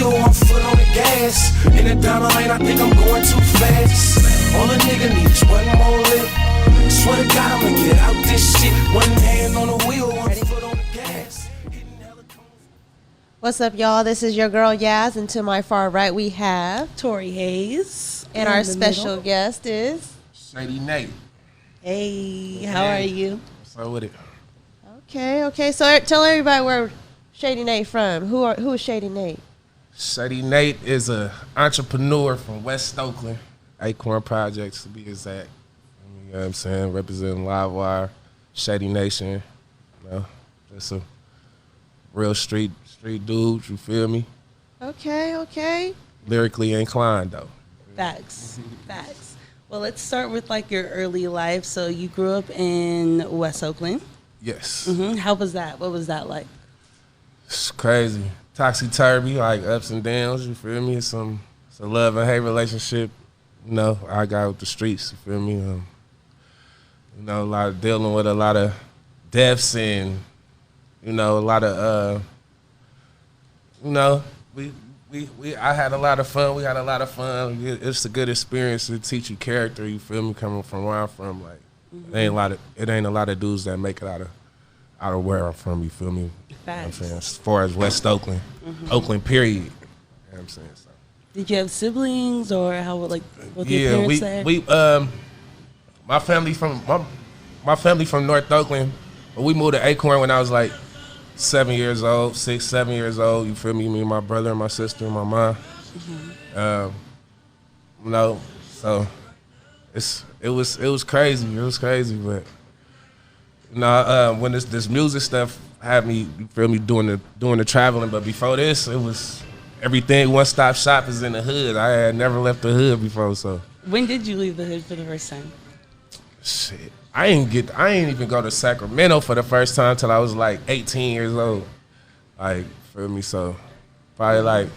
wheel, one foot on the gas. In the down lane, I think I'm going too fast. All a nigga needs is one more lip. Swear to God, I'ma get out this shit. One hand on the wheel, one foot on the gas. What's up, y'all? This is your girl Yaz, and to my far right we have Tori Hayes. and our special guest is Shady Nate. Hey, how are you? So with it. Okay. So tell everybody where Shady Nate from. Who is Shady Nate? Shady Nate is an entrepreneur from West Oakland, Acorn Projects to be exact. You know what I'm saying? Representing LiveWire, Shady Nation. You know, just a real street dude. You feel me? Okay. Lyrically inclined though. Facts. Well, let's start with like your early life. So you grew up in West Oakland. Yes. How was that? What was that like? It's crazy. Topsy-turvy, like ups and downs, you feel me? It's a love and hate relationship, you know, I got with the streets, you feel me? You know, dealing with a lot of deaths and, you know, a lot of, you know, I had a lot of fun. We had a lot of fun. It's a good experience to teach you character, you feel me, coming from where I'm from. Like, it ain't a lot of dudes that make it out of where I'm from, you feel me? Facts. You know what I'm saying? As far as West Oakland, Oakland period. You know what I'm saying? So. Did you have siblings or how what your parents there? My family from North Oakland, but we moved to Acorn when I was like 7 years old, 7 years old, you feel me? Me and my brother and my sister and my mom. You know, so it was crazy. It was crazy, but you know, when this music stuff had me, you feel me, doing the traveling. But before this, it was everything. One stop shop is in the hood. I had never left the hood before. So when did you leave the hood for the first time? Shit, I ain't even go to Sacramento for the first time till I was like 18 years old. Like, feel me? So probably like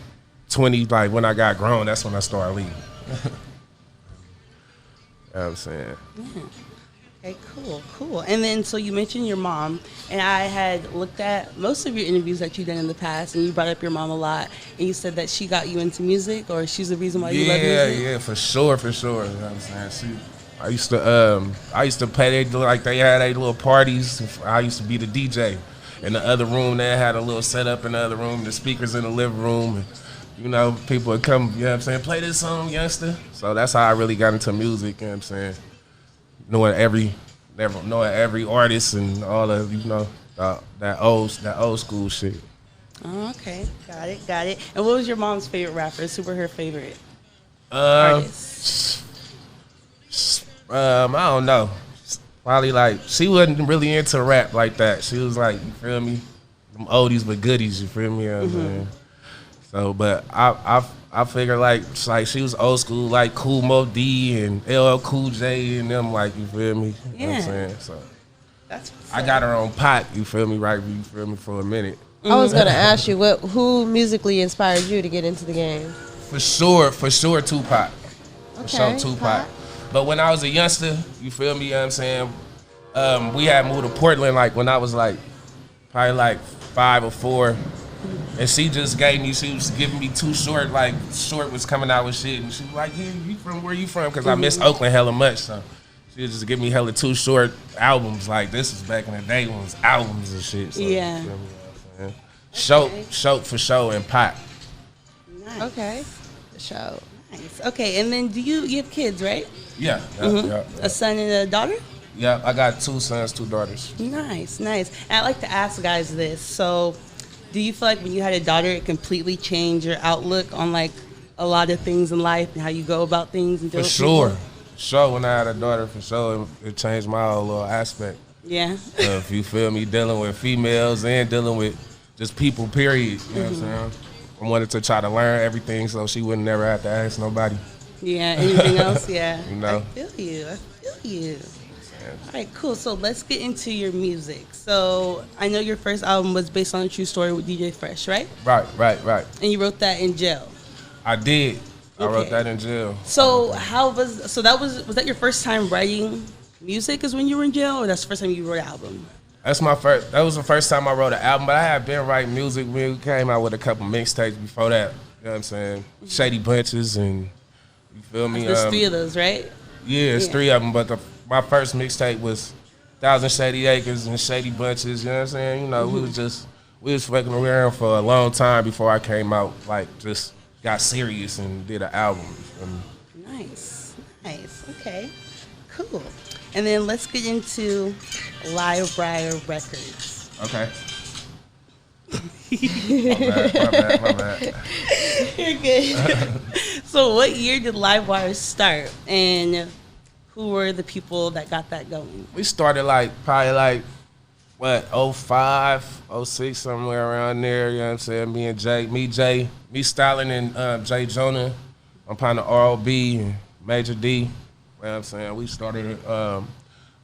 20. Like when I got grown, that's when I started leaving. You know what I'm saying? Yeah. Okay, cool. And then, so you mentioned your mom, and I had looked at most of your interviews that you've done in the past, and you brought up your mom a lot, and you said that she got you into music, or she's the reason why you love music? Yeah, for sure. You know what I'm saying? I used to pay they like they had their little parties. I used to be the DJ. In the other room, they had a little setup in the other room, the speakers in the living room, and you know, people would come, you know what I'm saying, play this song, youngster. So that's how I really got into music, you know what I'm saying? Knowing every artist and all of, you know, that old school shit. Oh, okay, got it. And what was your mom's favorite rapper? Who were her favorite artists? I don't know. Probably like, she wasn't really into rap like that. She was like, you feel me, them oldies but goodies, you feel me? You know what I'm saying? So, but I figure like she was old school, like Cool Mo D and LL Cool J and them, like, you feel me? Yeah. You know what I'm saying? So That's I got her on pot, you feel me, right? You feel me, for a minute. I was gonna ask you who musically inspired you to get into the game. For sure, Tupac. For sure, Okay, Tupac. But when I was a youngster, you feel me, you know what I'm saying? We had moved to Portland like when I was like probably like 5 or 4. And she was giving me Too Short, like Short was coming out with shit. And she was like, yeah, you from where you from? Because I miss Oakland hella much. So she would just give me hella Too Short albums. Like this was back in the day when it was albums and shit. So, yeah. You feel me, you know what I'm saying? Shout for sure and Pop. Nice. Okay, the show. Nice. Okay, and then you have kids, right? Yeah. A son and a daughter? Yeah, I got 2 sons, 2 daughters. Nice. And I like to ask guys this. So, do you feel like when you had a daughter, it completely changed your outlook on like a lot of things in life and how you go about things? And For sure. When I had a daughter, for sure, it changed my whole little aspect. Yeah. If you feel me, dealing with females and dealing with just people, period. You know what I'm saying? I wanted to try to learn everything so she wouldn't never have to ask nobody. Yeah, anything else? Yeah. You know? I feel you. All right, cool. So let's get into your music. So I know your first album was based on a true story with DJ Fresh, right? Right. And you wrote that in jail. I did. I Okay. wrote that in jail. So was that your first time writing music is when you were in jail, or that's the first time you wrote an album? That was the first time I wrote an album, but I had been writing music. We came out with a couple mixtapes before that. You know what I'm saying? Shady Bunches and, you feel me? There's 3 of those, right? Yeah, it's 3 of them, but my first mixtape was 1,000 Shady Acres and Shady Bunches, you know what I'm saying? You know, we was fucking around for a long time before I came out, like, just got serious and did an album. Nice. Okay, cool. And then let's get into LIVEWIRE Records. Okay. My bad. You're good. So what year did LIVEWIRE start, and who were the people that got that going? We started probably 05, 06, somewhere around there, you know what I'm saying? Me and Jay, me Styling and Jay Jonah, I'm partner R.O.B. and Major D, you know what I'm saying? We started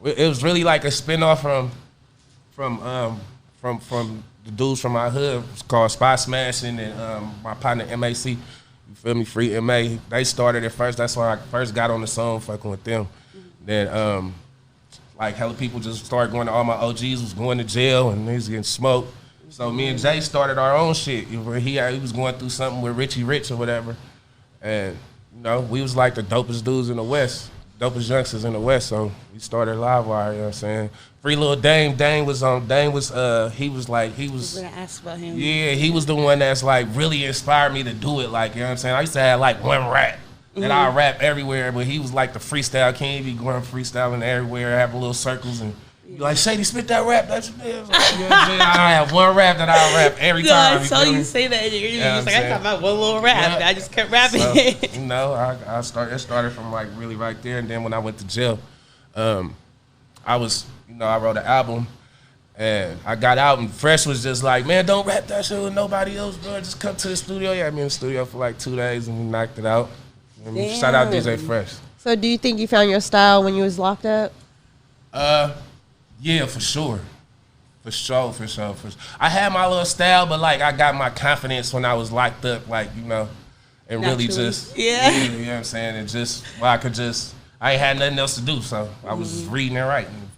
it was really like a spinoff from the dudes from my hood. It's called Spot Smashing, and my partner MAC, you feel me, Free MA. They started it first. That's why I first got on the song fucking with them. Then like hella people just started going to, all my OGs was going to jail and they was getting smoked. So me and Jay started our own shit. He was going through something with Richie Rich or whatever. And, you know, we was like the dopest dudes in the West, dopest youngsters in the West. So we started LIVEWIRE, you know what I'm saying? Free Lil Dame. He was I was gonna ask about him. Yeah, he was the one that's like really inspired me to do it. Like, you know what I'm saying? I used to have like one rap that I rap everywhere, but he was like the freestyle king. He be going freestyling everywhere, having little circles and be like, Shady, spit that rap. That's what it is. Like, you know what I'm saying? I have one rap that I rap every time. I saw you say that in your interview. Yeah, It's like, I got my one little rap. Yeah. I just kept rapping. So, you know, it started from like really right there. And then when I went to jail, I wrote an album. And I got out and Fresh was just like, man, don't rap that shit with nobody else, bro. Just come to the studio. He had me in the studio for like 2 days and we knocked it out. And shout out DJ Fresh. So do you think you found your style when you was locked up? Yeah, for sure. For sure. I had my little style, but like I got my confidence when I was locked up, like, you know, and Naturally. really just, you know what I'm saying? And just, I ain't had nothing else to do, so I was just reading and writing.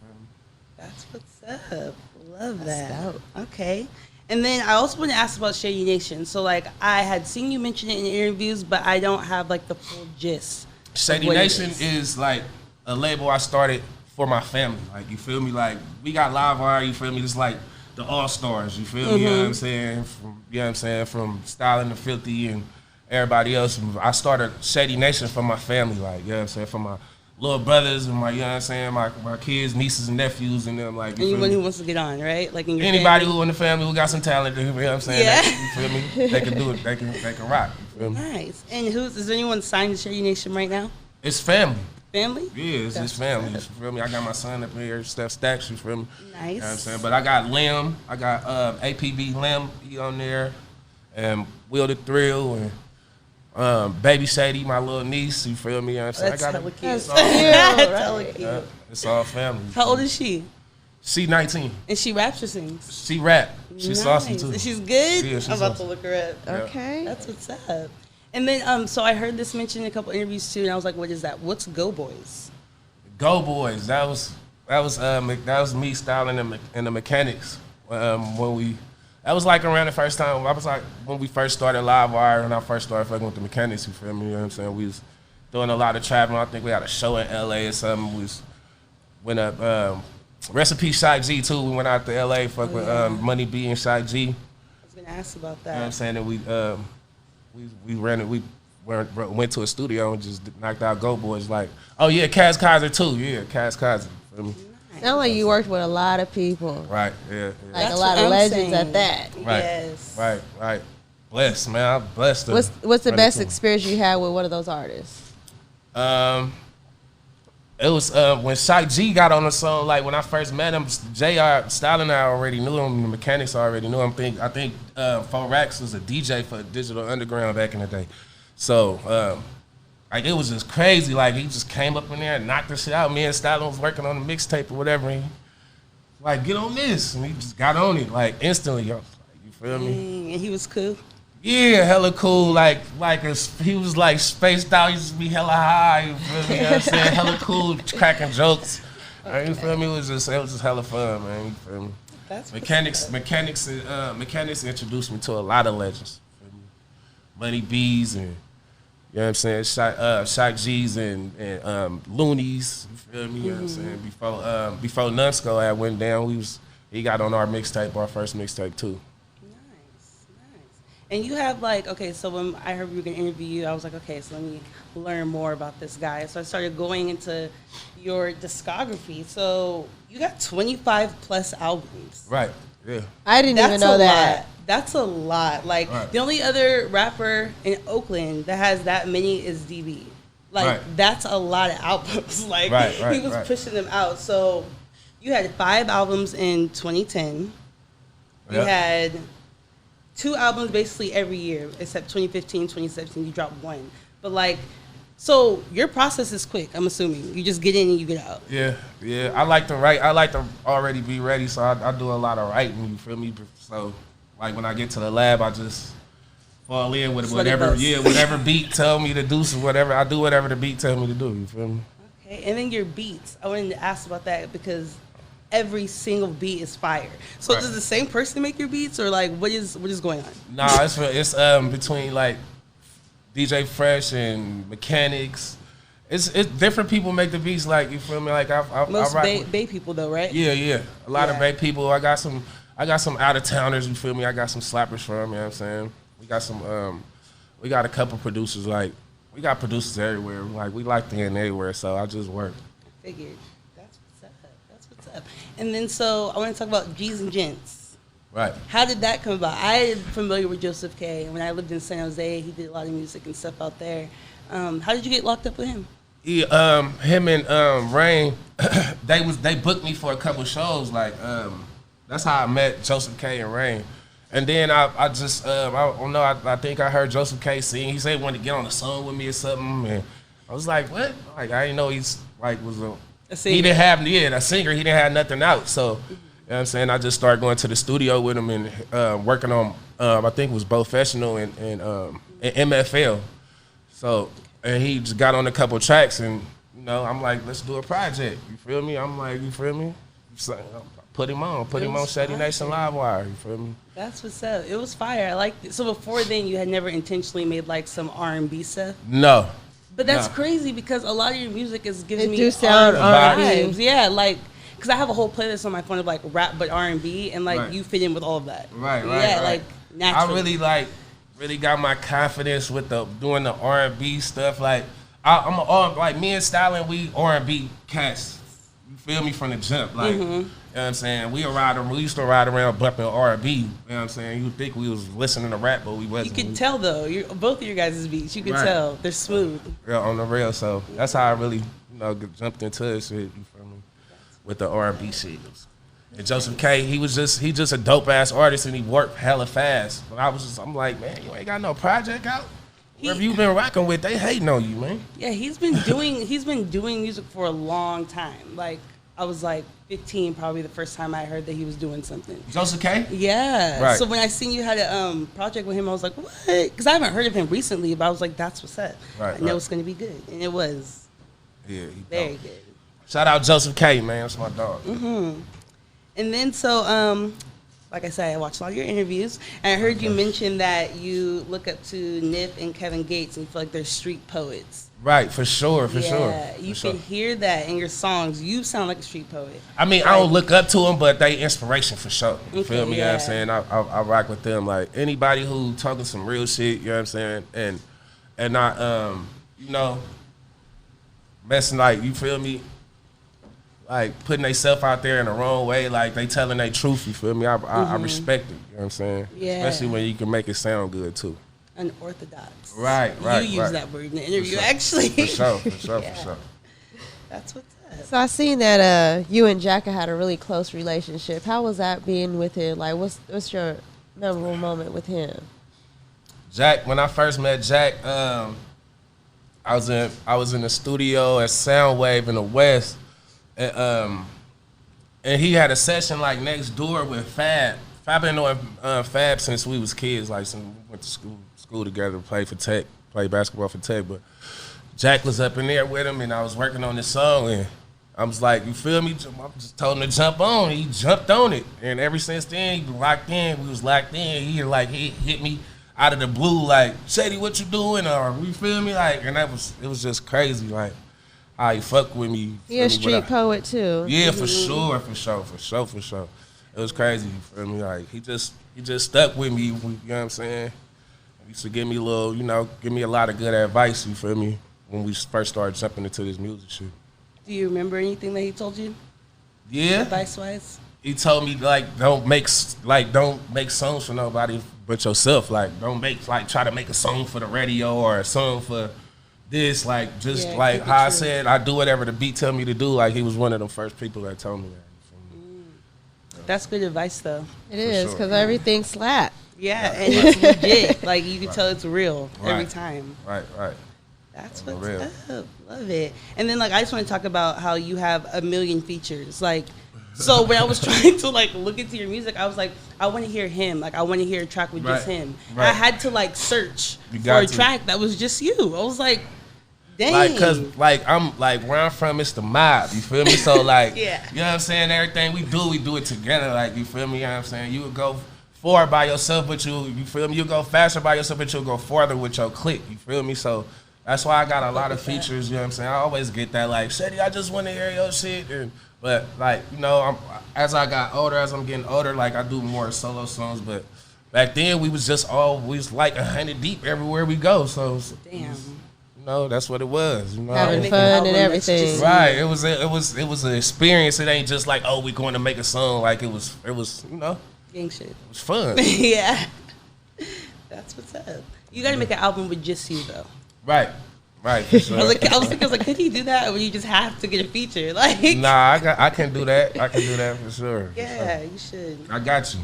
That's what's up. Love that. Okay. And then I also want to ask about Shady Nation. So, like, I had seen you mention it in interviews, but I don't have, like, the full gist. Shady Nation is, like, a label I started for my family. Like, you feel me? Like, we got LIVEWIRE, you feel me? It's like the all-stars, you feel me? You know what I'm saying? From Styling to Filthy and everybody else. I started Shady Nation for my family, like, you know what I'm saying? For my little brothers and my, you know what I'm saying, my kids, nieces and nephews and them, like, anyone who wants to get on, right? Like in your anybody family? who in the family who got some talent, you know what I'm saying? Yeah. You feel me? They can do it. They can rock. You feel me? Nice. And is there anyone signed to Shady Nation right now? It's family. Family? Yeah, it's just family. You feel me? I got my son up here, Steph Stacks, you feel me? Nice. You know what I'm saying? But I got Lim, I got APB Lim, he on there, and Will the Thrill, and Baby Shady, my little niece, you feel me? You know what I'm saying? That's I got hella cute. That's Hella cute. Yeah, it's all family. How old is she? She 19. And she raps or sings? She rap. She's saucy too. She's good? Yeah, she's I'm about awesome. to look her up. Yeah. Okay. That's what's up. And then, so I heard this mentioned in a couple interviews too, and I was like, what is that? What's Go Boys? Go Boys. That was me styling and the mechanics that was like around the first time. I was like when we first started LIVEWIRE and I first started fucking with the mechanics. You feel me? You know what I'm saying? We was doing a lot of traveling. I think we had a show in LA or something. We went up. Recipe Shy G too. We went out to LA. With Money B and Shy G. I was gonna ask about that. You know what I'm saying? And we went to a studio and just knocked out Go Boys. Like, oh yeah, Kaz Kaiser too. Yeah, Kaz Kaiser. Feel me? Sound like you worked with a lot of people. Right. Yeah. Like That's a lot what of I'm legends saying. at that. Right. Yes. Right. Blessed, man. I'm blessed. What's the best experience? experience you had with one of those artists? It was when Shy G got on the song. Like when I first met him, JR Styling, I already knew him. The mechanics already knew him. I think 4 Racks was a DJ for Digital Underground back in the day. So like it was just crazy. Like he just came up in there and knocked the shit out. Me and Styling was working on the mixtape or whatever. And he, like, get on this, and he just got on it like instantly. I was like, you feel me? And he was cool. Yeah, hella cool. Like he was like spaced out. He used to be hella high. You feel me? You know what I'm saying? Hella cool, cracking jokes. You feel me? It was just hella fun, man. You feel me? That's Mechanics introduced me to a lot of legends. You feel me? Money B's and, you know what I'm saying, Shock G's and Loonies, you feel me? You know what I'm saying? Before Nunsko had went down, he got on our mixtape, our first mixtape too. Nice. And you have like, okay, so when I heard we were gonna interview you, I was like, okay, so let me learn more about this guy. So I started going into your discography. So you got 25 plus albums. Right, yeah. I didn't even know that. That's a lot. Like, right. The only other rapper in Oakland that has that many is DB. Like, right. That's a lot of albums. Like, right, he was pushing them out. So you had 5 albums in 2010. You had 2 albums basically every year, except 2015, 2017, you dropped 1. But, like, so your process is quick, I'm assuming. You just get in and you get out. Yeah. I like to write. I like to already be ready, so I do a lot of writing, you feel me? So, like, when I get to the lab, I just fall in with whatever beat tell me to do, so whatever. I do whatever the beat tell me to do, you feel me? Okay, and then your beats. I wanted to ask about that because every single beat is fire. So does the same person make your beats, or like what is going on? Nah, it's between like DJ Fresh and Mechanics. It's different people make the beats, like, you feel me? Like Most Bay people though, right? Yeah. A lot of Bay people. I got some out of towners, you feel me? I got some slappers from, you know what I'm saying? We got a couple producers, like, we got producers everywhere. Like, we like to end everywhere, so I just work. Figured. That's what's up. And then so I want to talk about G's and Gents. Right. How did that come about? I am familiar with Joseph K. When I lived in San Jose, he did a lot of music and stuff out there. How did you get locked up with him? Him and Rain, they booked me for a couple shows. Like, that's how I met Joseph K. and Rain. And then I don't know, I think I heard Joseph K. sing. He said he wanted to get on a song with me or something. And I was like, what? Like, I didn't know he's like a singer. He didn't have a singer. He didn't have nothing out. So, you know what I'm saying? I just started going to the studio with him and working on, I think it was Professional and MFL. So, and he just got on a couple tracks, and, you know, I'm like, let's do a project. You feel me? I'm like, you feel me? So, put him on Shady Nation LiveWire. You feel me? That's what's up. It was fire. I liked it. So before then, you had never intentionally made like some R&B stuff? No. But that's crazy because a lot of your music is giving me sound R&B vibes. Yeah, like, because I have a whole playlist on my phone of like rap but R&B, and like you fit in with all of that. Right. Yeah, like naturally. I really got my confidence with doing the R&B stuff. Like, like me and Stylin', we R&B cats. You feel me, from the jump, like, you know what I'm saying? We used to ride around bumping R&B, you know what I'm saying? You think we was listening to rap, but we wasn't. You could tell though, both of your guys' beats, you could tell, they're smooth. Yeah, on the real, so that's how I really, jumped into this shit, you feel me, with the R&B shit. And Joseph K, he's just a dope ass artist, and he worked hella fast. But I'm like, man, you ain't got no project out? Whoever you been rocking with, they hating on you, man. Yeah, he's been doing music for a long time. Like, I was like 15, probably the first time I heard that he was doing something. Joseph K? Yeah. Right. So when I seen you had a project with him, I was like, what? Because I haven't heard of him recently, but I was like, that's what's up. Right. I know it's gonna be good, and it was. Yeah. Very good. Shout out Joseph K, man. That's my dog. And then so, like I said, I watched a lot of your interviews, and I heard you mention that you look up to Nip and Kevin Gates, and you feel like they're street poets. Right, for sure. Yeah, you can hear that in your songs. You sound like a street poet. I mean, I don't look up to them, but they inspiration for sure. You feel me? Yeah. You know what I'm saying? I rock with them. Like, anybody who talking some real shit, you know what I'm saying? And not, messing, like, you feel me? Like, putting themselves out there in the wrong way, like they telling their truth, you feel me? I respect it, you know what I'm saying? Yeah. Especially when you can make it sound good, too. Unorthodox. Right. You use that word in the interview, actually. For sure. That's what's up. So I seen that you and Jacka had a really close relationship. How was that being with him? Like, what's your memorable moment with him? Jack, when I first met Jack, I was in the studio at Soundwave in the West, and he had a session like next door with Fab. I've been knowing Fab since we was kids, like since we went to school together, played basketball for Tech. But Jack was up in there with him, and I was working on this song, and I was like, you feel me? I just told him to jump on. He jumped on it, and ever since then, he locked in. We was locked in. He hit me. out of the blue, like, Shady, what you doing? Or you feel me? Like, and it was just crazy, like, how he fuck with me. He a street poet too. Yeah, for sure. It was crazy, you feel me? Like, he just stuck with me, you know what I'm saying? He used to give me give me a lot of good advice, you feel me, when we first started jumping into this music shit. Do you remember anything that he told you? Yeah. Advice-wise? He told me, like, don't make songs for nobody but yourself. Like, try to make a song for the radio or a song for this. Like, just like how I said, I do whatever the beat tell me to do. Like, he was one of the first people that told me that. That's good advice, though. It is, because everything slap. Yeah, and it's legit. Like, you can tell it's real every time. Right. That's what's up. Love it. And then, like, I just want to talk about how you have a million features. Like, so when I was trying to, like, look into your music, I was like, I want to hear him. Like, I want to hear a track with just him. Right. I had to, like, search for a track that was just you. I was like, dang. Like, cause, like, I'm, like, where I'm from, it's the mob. You feel me? So, like, yeah. You know what I'm saying? Everything we do it together. Like, you feel me? You know what I'm saying? You would go forward by yourself, but you feel me? You go faster by yourself, but you'll go farther with your clique. You feel me? So, that's why I got a lot of features, you know what I'm saying? I always get that, like, Shady, I just want to hear your shit. But, like, you know, as I'm getting older, like, I do more solo songs. But back then, we was just always, like, 100 deep everywhere we go. So, damn. You know, that's what it was. You know, having fun and everything. Right. It was an experience. It ain't just like, oh, we going to make a song. Like, it was, you know. Gang shit. It was fun. Yeah. That's what's up. You got to make an album with just you, though. Right, for sure. I was thinking, could you do that, or you just have to get a feature? Like, nah, I can do that. I can do that for sure. Yeah, you should. I got you.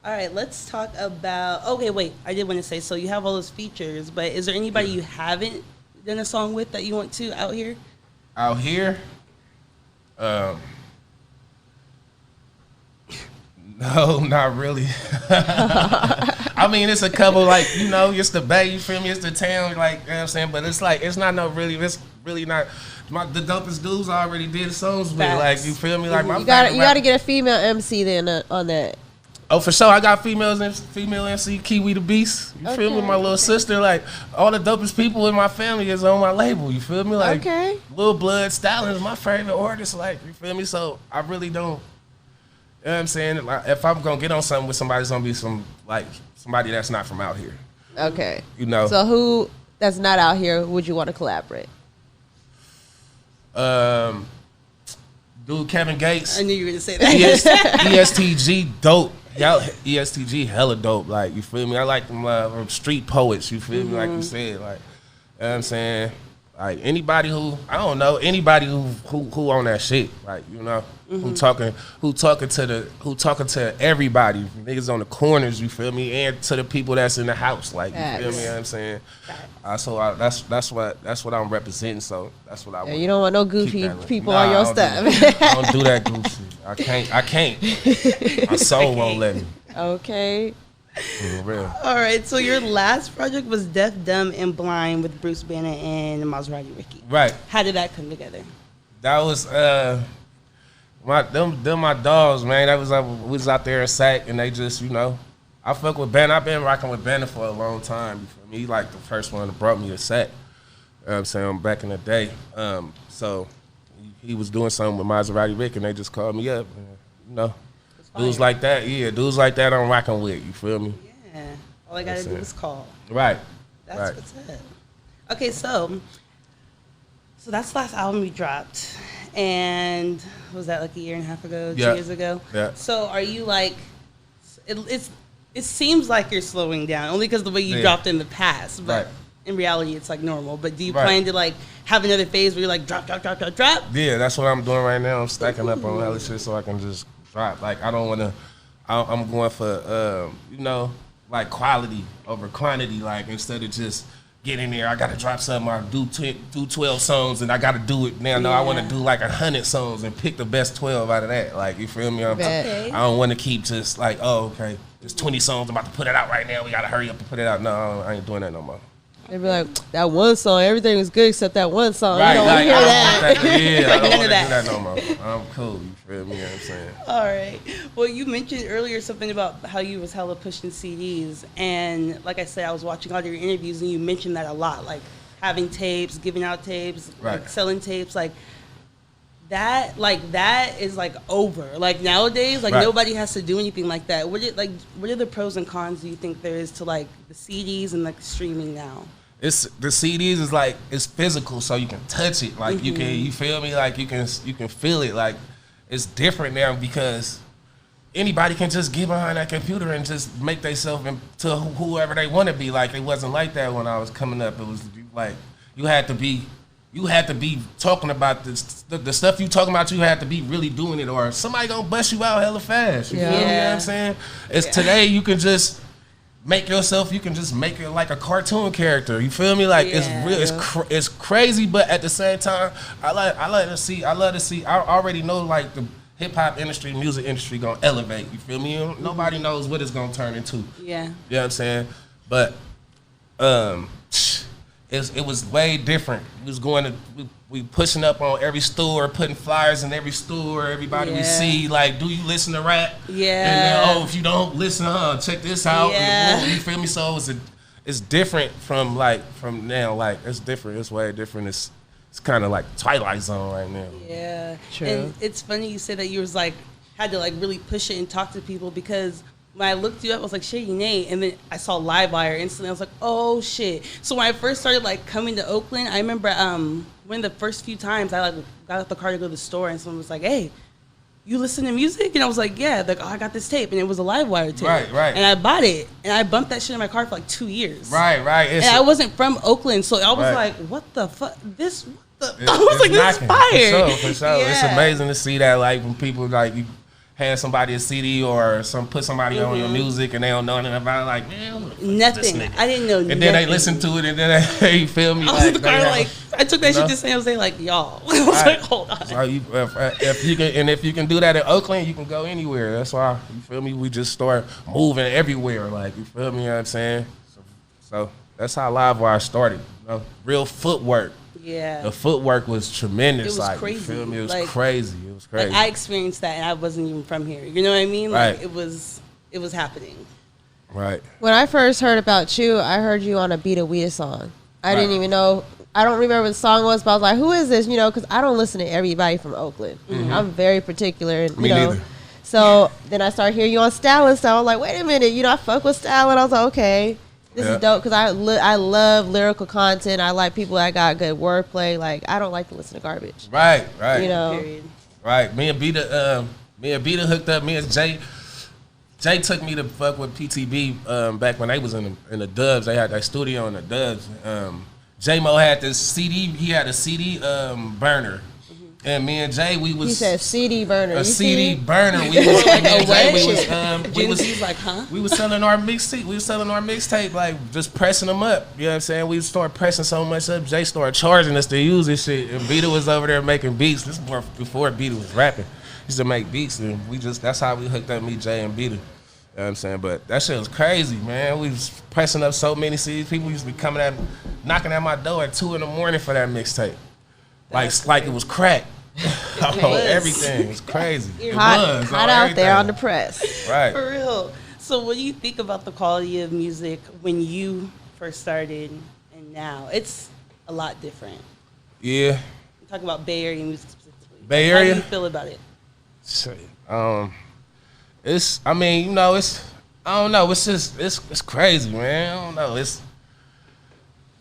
All right, let's talk about. Okay, wait. I did want to say. So you have all those features, but is there anybody you haven't done a song with that you want to out here? Out here, no, not really. I mean, it's a couple, like, you know, it's the Bay, you feel me? It's the town, like, you know what I'm saying? But it's like, it's not no really, it's really not. The dopest dudes I already did songs with, like, you feel me? Like, you gotta get a female MC then on that. Oh, for sure. I got female MC, Kiwi the Beast. You feel me? My little sister, like, all the dopest people in my family is on my label. You feel me? Like, Lil Blood Styling is my favorite artist. Like, you feel me? So I really don't. You know what I'm saying? Like, if I'm gonna get on something with somebody, it's gonna be somebody that's not from out here. Okay. You know. So who that's not out here would you want to collaborate? Dude, Kevin Gates. I knew you were gonna say that. ESTG dope. Y'all, ESTG hella dope. Like, you feel me? I like them street poets. You feel me? Like you said, like, you know what I'm saying? Like, anybody who on that shit, like, you know, who talking to everybody, niggas on the corners, you feel me, and to the people that's in the house, like, you feel me? You know what I'm saying? So that's what I'm representing. So that's what I want. You don't want no goofy people on your stuff. I don't do that goofy shit. I can't. My soul won't let me. Okay. Real. All right, so your last project was Deaf, Dumb, and Blind with Bruce Banner and Maserati Ricky. Right. How did that come together? That was my dogs, man. That was we was out there in Sac, and they just, you know, I fuck with Banner. I've been rocking with Banner for a long time. For me, like the first one that brought me to Sac. You know what I'm saying, back in the day. So he was doing something with Maserati Rick, and they just called me up. And, you know. Dudes like that, I'm rocking with, you feel me? Yeah. All I gotta do is call. Right. That's what's up. Okay, so that's the last album you dropped. And was that like a year and a half ago, 2 years ago? Yeah. So are you like, it seems like you're slowing down, only because the way you dropped in the past, but in reality it's like normal. But do you plan to like have another phase where you're like drop? Yeah, that's what I'm doing right now. I'm stacking up on hella shit so I can just drop. Like, I don't want to, I'm going for, you know, like quality over quantity. Like, instead of just getting there, I got to drop something, I do 12 songs and I got to do it now. No, I want to do like 100 songs and pick the best 12 out of that. Like, you feel me? I don't want to keep just like, oh, okay, there's 20 songs, I'm about to put it out right now. We got to hurry up and put it out. No, I ain't doing that no more. They'd be like, that one song, everything was good except that one song. Right, You don't like, hear I don't that. want that. Yeah, I don't None want of to do that. that no more. I'm cool. You feel me? You know what I'm saying? All right. Well, you mentioned earlier something about how you was hella pushing CDs, and like I said, I was watching all your interviews, and you mentioned that a lot, like having tapes, giving out tapes, Right. like selling tapes, like that is like over. Like nowadays, like Right. nobody has to do anything like that. What are the pros and cons do you think there is to like the CDs and like streaming now? It's the CDs is like it's physical, so you can touch it. Like you can, you feel me? Like you can feel it. Like it's different now because anybody can just get behind that computer and just make themselves into whoever they want to be. Like it wasn't like that when I was coming up. It was like you had to be talking about the stuff you talking about. You had to be really doing it, or somebody gonna bust you out hella fast. You feel me? You know what I'm saying? It's today you can just make yourself. You can just make it like a cartoon character. You feel me? Like it's real. It's crazy, but at the same time, I love to see. I already know like the hip hop industry, music industry gonna elevate. You feel me? Nobody knows what it's gonna turn into. Yeah. You know what I'm saying? But it was way different. We pushing up on every store, putting flyers in every store. Everybody we see, like, do you listen to rap? Yeah. And then, if you don't listen, check this out. Yeah. You feel me? So it's different from now. Like it's different. It's way different. It's kind of like Twilight Zone right now. Yeah. True. And it's funny you said that you was like had to like really push it and talk to people, because when I looked you up, I was like Shady Nate, and then I saw LiveWire instantly. I was like, oh shit. So when I first started like coming to Oakland, I remember one of the first few times I like got out the car to go to the store, and someone was like, hey, you listen to music? And I was like, yeah. Like, oh, I got this tape, and it was a LiveWire tape. Right. And I bought it, and I bumped that shit in my car for like 2 years. Right. And I wasn't from Oakland, so I was Right. like, what the fuck? I was like, this is fire. For sure. It's Yeah. amazing to see that, like, when people, like, you hand somebody a CD or put somebody on your music and they don't know anything about it, like, man, who the fuck is this Nothing. nigga? I didn't know nothing. And then they listen to it and then they feel me. I was in the car they like, I took that you know? shit to San Jose like, y'all. I was Right. like, hold on. So if you can do that in Oakland, you can go anywhere. That's why, you feel me? We just start moving everywhere. Like, you feel me? You know what I'm saying? So that's how LiveWire started. You know? Real footwork. Yeah. The footwork was tremendous. It was like, crazy. You feel me? It was Like- crazy. It was crazy. Like, I experienced that, and I wasn't even from here. You know what I mean? Like, Right. it was happening. Right. When I first heard about you, I heard you on a Beat a Weeda song. I didn't even know. I don't remember what the song was, but I was like, who is this? You know, because I don't listen to everybody from Oakland. I'm very particular. And, Me you know, neither. So then I started hearing you on Style and stuff. I was like, wait a minute. You know, I fuck with Style. And I was like, okay, this Yeah. is dope. Because I love lyrical content. I like people that got good wordplay. Like, I don't like to listen to garbage. Right. You know. Period. Right. Me and Beta hooked up. Me and Jay took me to fuck with PTB back when they was in the Dubs. They had that studio in the Dubs. J-Mo had this CD. He had a CD burner. And me and Jay, we was He said CD burner. a You CD see? burner. We was like, me and Jay, we Gen was Z's like, huh? we was selling our mixtape. We was selling our mixtape, like just pressing them up. You know what I'm saying? We started pressing so much up. Jay started charging us to use this shit, and Beta was over there making beats. This was before Beta was rapping. He used to make beats, and that's how we hooked up. Me, Jay, and Beta. You know what I'm saying? But that shit was crazy, man. We was pressing up so many CDs. People used to be knocking at my door at 2 a.m. for that mixtape. Like it was crack. Everything. It was crazy. It Hot, was hot out there on the press. right. For real. So what do you think about the quality of music when you first started and now? It's a lot different. Yeah. Talk about Bay Area music specifically. Bay How Area? do you feel about it? It's. I mean, you know, it's. I don't know. It's just. It's crazy, man. I don't know.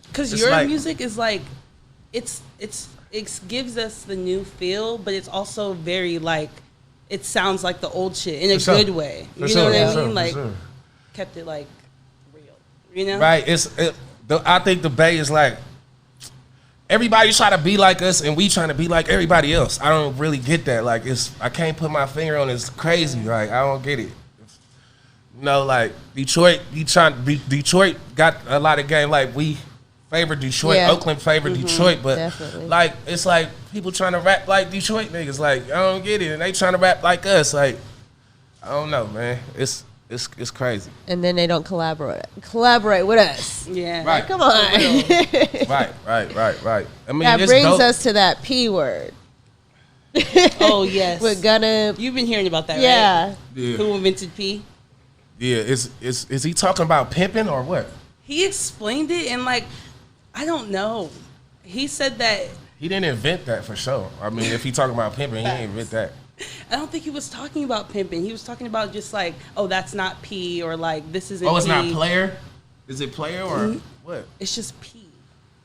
Because It's your like- music is like, it gives us the new feel, but it's also very like, it sounds like the old shit in a For sure. good way. For You sure, know what for I sure, mean? for Like, sure. kept it like real. You know? Right. I think the Bay is like. Everybody try to be like us, and we trying to be like everybody else. I don't really get that. Like, I can't put my finger on it. It's crazy. Like, I don't get it. You know, like Detroit got a lot of game. Like, we favor Detroit, Yeah. Oakland favor Detroit, but Definitely. like it's like people trying to rap like Detroit niggas. Like, I don't get it, and they trying to rap like us. Like, I don't know, man. It's crazy. And then they don't collaborate with us. Yeah. Right. Come on. Right. I mean, That it's brings dope. us to that P word. Oh, yes. We're gonna. You've been hearing about that, right? Yeah. Yeah. Who invented P? Yeah, is he talking about pimping or what? He explained it and like, I don't know. He said that. He didn't invent that for sure. I mean, if he talking about pimping, he didn't invent that. I don't think he was talking about pimping. He was talking about just like, oh, that's not P, or like this isn't. Oh, it's P. not player? Is it player or what? It's just P.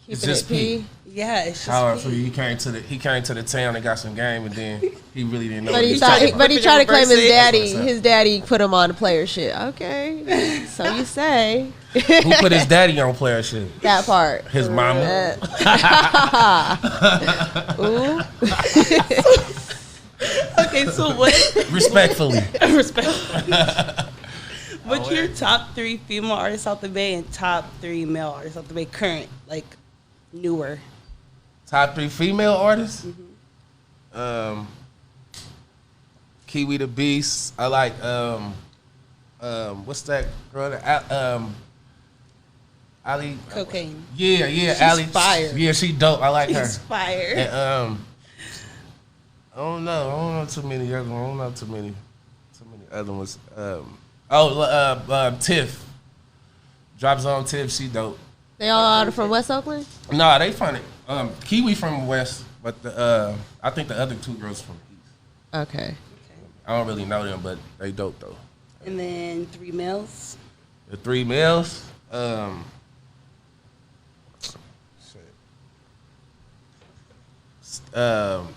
It's just P. Yeah, it's just However, P. he came to the town and got some game, and then he really didn't know. But what he was thought, talking but about. he tried to claim his daddy. That's what's up. His daddy put him on the player shit. Okay, so you say Who put his daddy on player shit? that part. His mama. Ooh. Okay, so what? Respectfully. What's your top 3 female artists out the Bay and top 3 male artists out the Bay? Current, like newer. Top 3 female artists. Mm-hmm. Kiwi the Beast. I like what's that girl? Ali. Cocaine. Yeah, She's Ali. fire. Yeah, she dope. I like her. She's fire. And, I don't know too many other ones. I don't know too many other ones. Tiff. Drop Zone Tiff, she dope. They all out from West Oakland. Nah, they funny. Kiwi from West, but I think the other 2 girls from East. Okay. I don't really know them, but they dope though. And then 3 males. The 3 males,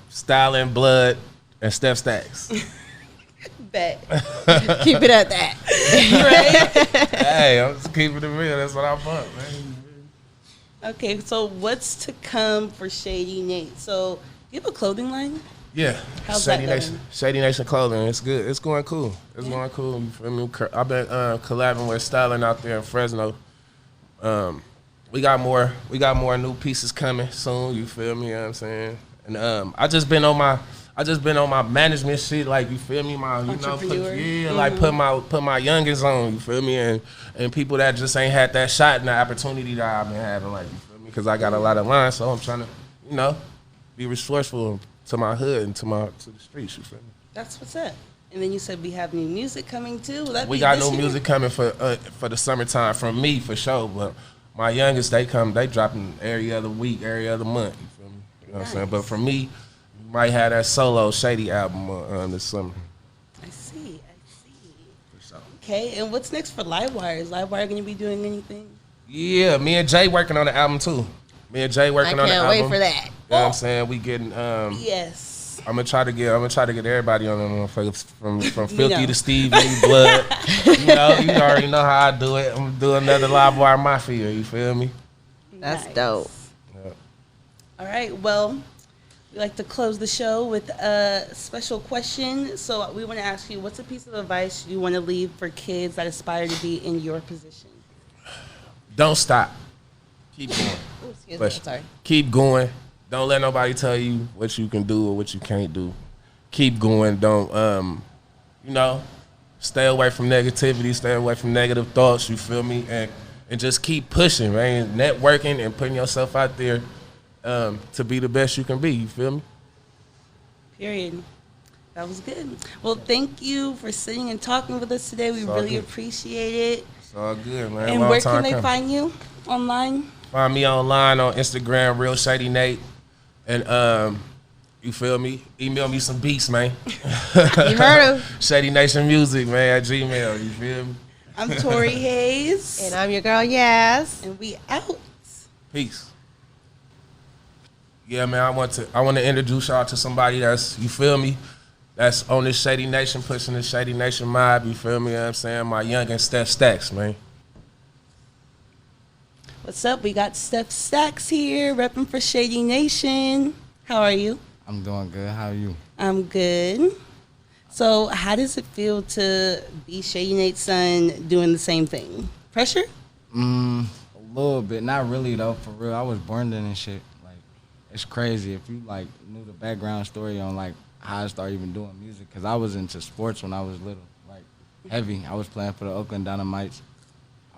Style and Blood and Steph Stacks. Bet. Keep it at that. Right? Hey, I'm just keeping it real. That's what I bought, man. Okay, so what's to come for Shady Nate? So, do you have a clothing line? Yeah, How's Shady that Nation, going? Shady Nation clothing. It's good. It's going cool. It's going cool. You feel me? I've been collabing with styling out there in Fresno. We got more new pieces coming soon. You feel me? You know what I'm saying? And I just been on my management shit. Like, you feel me? Entrepreneur. Like put my youngins on. You feel me? And people that just ain't had that shot and the opportunity that I've been having. Like, you feel me? Because I got a lot of lines, so I'm trying to, be resourceful to my hood and to the streets. You feel me? That's what's up. And then you said we have new music coming too. Will that We be got this new year? music coming for the summertime from me for sure. But my youngest, they dropping every other week, every other month. You feel me? You know what I'm saying? But for me, we might have that solo Shady album this summer. I see. For sure. Okay, and what's next for LiveWire? Is LiveWire going to be doing anything? Yeah, me and Jay working on the album too. Me and Jay I working on the can't album. wait for that. You know what I'm saying? We getting Yes. I'm gonna try to get everybody on them from Filthy know. to Stevie, Blood. You already know how I do it. I'm gonna do another LiveWire Mafia. You feel me? That's Nice. dope. Yeah. All right, well, we like to close the show with a special question. So we want to ask you, what's a piece of advice you want to leave for kids that aspire to be in your position? Don't stop. Keep going. Ooh, excuse me. Question. Sorry. Keep going. Don't let nobody tell you what you can do or what you can't do. Keep going. Don't stay away from negativity, stay away from negative thoughts, you feel me? And just keep pushing, man. Networking and putting yourself out there to be the best you can be, you feel me? Period. That was good. Well, thank you for sitting and talking with us today. We It's all really good. appreciate it. It's all good, man. And Long where time can they coming. find you online? Find me online on Instagram, Real Shady Nate. And you feel me? Email me some beats, man. You heard him. Shady Nation Music, man, at Gmail. You feel me? I'm Tori Hayes. And I'm your girl, Yas. And we out. Peace. Yeah, man, I want to introduce y'all to somebody that's, you feel me, that's on this Shady Nation, pushing this Shady Nation mob, you feel me? You know what I'm saying? My youngin' Steph Stacks, man. What's up? We got Steph Stacks here, repping for Shady Nation. How are you? I'm doing good. How are you? I'm good. So, how does it feel to be Shady Nate's son doing the same thing? Pressure? A little bit. Not really, though, for real. I was born in and shit. Like, it's crazy. If you, like, knew the background story on, like, how I started even doing music, because I was into sports when I was little. Like, heavy. I was playing for the Oakland Dynamites.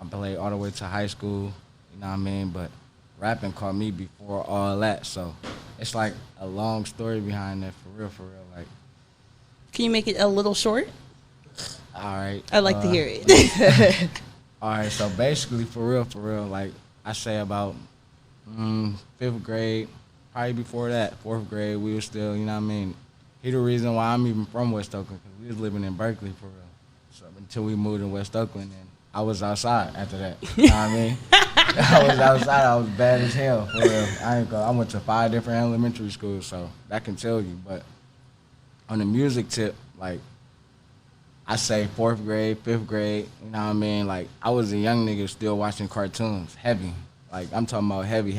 I played all the way to high school, you know what I mean? But rapping caught me before all that. So it's like a long story behind that, for real, like. Can you make it a little short? All right. I'd like to hear it. All right, so basically, for real, like I say about 5th grade, probably before that, 4th grade, we were still, you know what I mean? He the reason why I'm even from West Oakland, because we was living in Berkeley, for real. So until we moved to West Oakland, and I was outside after that, you know what I mean? I was outside, I was bad as hell, for real. I went to 5 different elementary schools, so that can tell you. But on the music tip, like, I say 4th grade, 5th grade, you know what I mean? Like, I was a young nigga still watching cartoons, heavy. Like, I'm talking about heavy.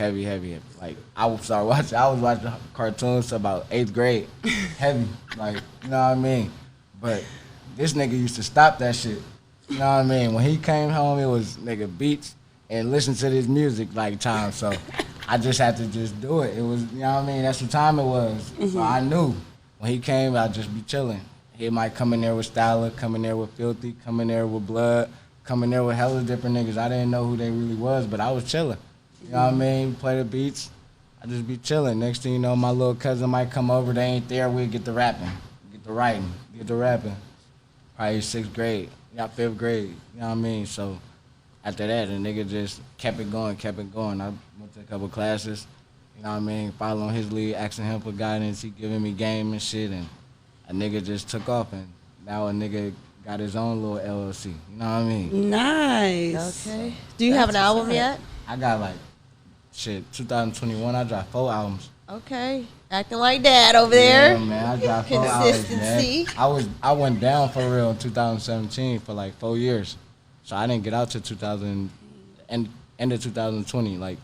Like, I was watching cartoons till about 8th grade, heavy. Like, you know what I mean? But this nigga used to stop that shit. You know what I mean? When he came home, it was, nigga, beats and listen to this music, like, time. So I just had to just do it. It was, you know what I mean? That's what time it was. So I knew when he came, I'd just be chilling. He might come in there with Styler, come in there with Filthy, come in there with Blood, come in there with hella different niggas. I didn't know who they really was, but I was chilling. You know what I mean? Play the beats, I just be chilling. Next thing you know, my little cousin might come over, they ain't there, we'd get the rapping, get the writing, get the rapping. Probably 6th grade, 5th grade, you know what I mean? So after that, the nigga just kept it going. I went to a couple classes, you know what I mean? Following his lead, asking him for guidance, he giving me game and shit, and a nigga just took off, and now a nigga got his own little LLC. You know what I mean? Nice. Okay. Do you have an album yet? I got 2021, I dropped 4 albums. Okay. Acting like dad over there. Yeah, man, I dropped 4 albums, man. Consistency. I went down for real in 2017 for like 4 years. So I didn't get out till end of 2020, like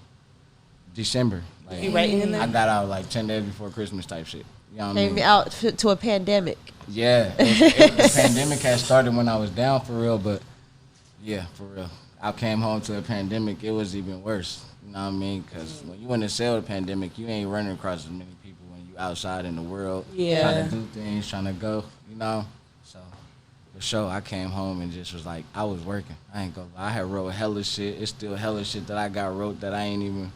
December. Like, You writing in there? I got out like 10 days before Christmas type shit. You know what I Came mean? out to a pandemic. Yeah, the pandemic had started when I was down for real, but yeah, for real. I came home to a pandemic, it was even worse. You know what I mean? Because when you in the cell of the pandemic, you ain't running across as many people when you outside in the world. Yeah. Trying to do things, trying to go, you know? So, for sure, I came home and just was like, I was working. I ain't gonna lie. I had wrote hella shit. It's still hella shit that I got wrote that I ain't even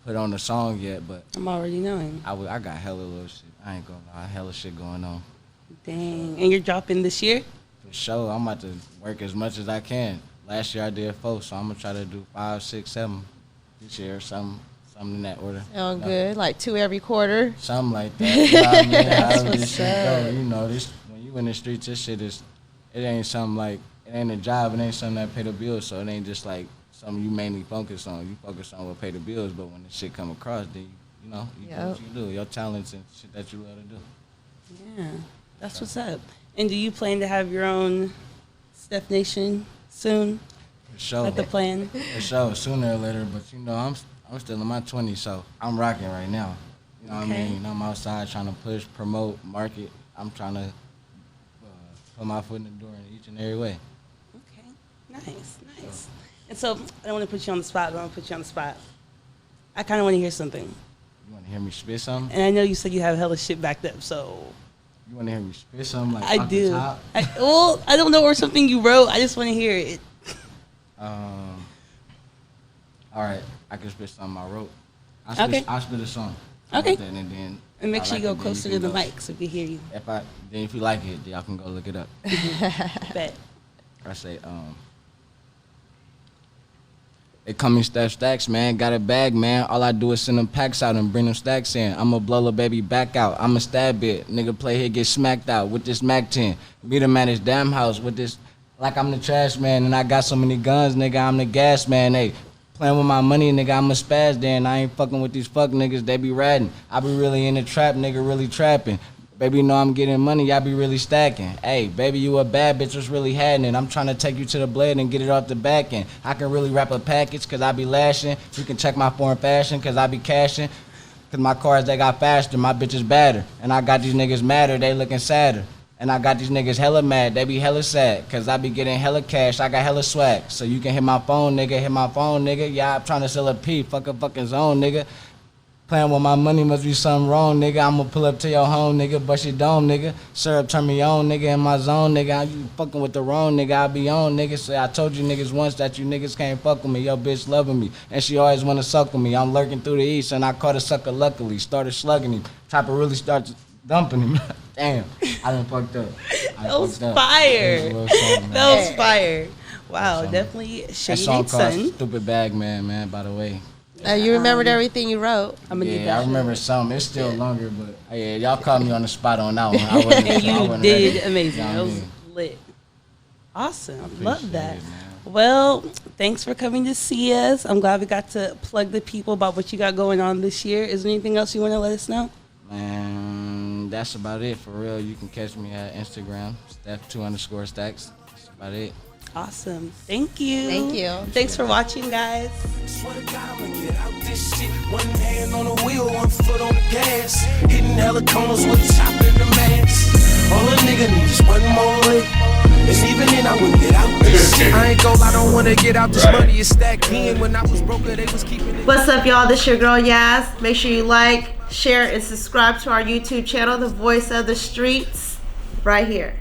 put on the song yet, but I'm already knowing. I got hella little shit. I ain't gonna lie, hella shit going on. Dang. And you're dropping this year? For sure, I'm about to work as much as I can. Last year I did 4, so I'm gonna try to do 5, 6, 7 this year, something in that order. Sound good. Like 2 every quarter. Something like that. You know what I mean? That's However this what's shit up. go, you know, this when you in the streets, this shit is, it ain't something like, it ain't a job, it ain't something that pay the bills, so it ain't just like something you mainly focus on. You focus on what pay the bills, but when the shit come across, then you know, you do what you do, your talents and shit that you love to do. Yeah. That's what's up. And do you plan to have your own Steph Nation soon? For sure. At the plan? For sure, sooner or later, but you know, I'm still in my 20s, so I'm rocking right now. You know what I mean? I'm outside trying to push, promote, market. I'm trying to put my foot in the door in each and every way. Okay. Nice. And so, I don't want to put you on the spot, but I'm going to put you on the spot. I kind of want to hear something. You want to hear me spit something? And I know you said you have hella shit backed up, so... You want to hear me spit something like I off do. the top? I don't know, or something you wrote. I just want to hear it. All right, I can spit something I wrote. I'll spit a song. Okay. And then And make if I sure you go like it, then closer can to the go. mic so we can hear you. If you like it, y'all can go look it up. Bet. I say, they call me Steph Stacks, man. Got a bag, man. All I do is send them packs out and bring them stacks in. I'ma blow the baby back out. I'ma stab it. Nigga play here, get smacked out with this Mac 10. Meet him at his damn house with this, like I'm the trash man and I got so many guns, nigga. I'm the gas man. Hey, playing with my money, nigga. I'm a spaz then. I ain't fucking with these fuck niggas. They be ratting. I be really in the trap, nigga. Really trapping. Baby, you know I'm getting money, y'all be really stacking. Hey, baby, you a bad bitch, what's really happening? I'm trying to take you to the blade and get it off the back end. I can really rap a package, cause I be lashing. You can check my foreign fashion, cause I be cashing. Cause my cars, they got faster, my bitches badder. And I got these niggas madder, they looking sadder. And I got these niggas hella mad, they be hella sad. Cause I be getting hella cash, I got hella swag. So you can hit my phone, nigga, Yeah, I'm trying to sell a P, fuck a fucking zone, nigga. Playing with my money must be something wrong, nigga. I'ma pull up to your home, nigga. Bust your dome, nigga. Syrup turn me on, nigga. In my zone, nigga. You fucking with the wrong, nigga. I be on, nigga. Say I told you niggas once that you niggas can't fuck with me. Yo, bitch loving me, and she always wanna suck with me. I'm lurking through the east, and I caught a sucker luckily. Started slugging him. Type of really start dumping him. Damn, I done fucked up. That was fire. That was fire. Wow, definitely Shady That song called Nation. Stupid Bag Man, by the way. You remembered everything you wrote. I'm gonna need that. I remember some. It's still longer, but yeah, y'all caught me on the spot on that one. And you did ready. amazing. You know That what I was mean? lit. Awesome. Appreciate Love that. it, man. Well, thanks for coming to see us. I'm glad we got to plug the people about what you got going on this year. Is there anything else you want to let us know? Man, that's about it for real. You can catch me at Instagram, Steph2_stacks. That's about it. Awesome. Thank you. Thank you. Thanks for watching, guys. Swear to God, I'ma get out this shit. One hand on the wheel, one foot on the gas. Hitting hella corners with a chop in the mask. All a nigga need is one more lick. And even then, I wouldn't get out this shit. I ain't gonna, I don't wanna get out this money. It's stacked in. When I was broke, they was keeping it. What's up, y'all? This your girl Yaz. Make sure you like, share, and subscribe to our YouTube channel, The Voice of the Streets, right here.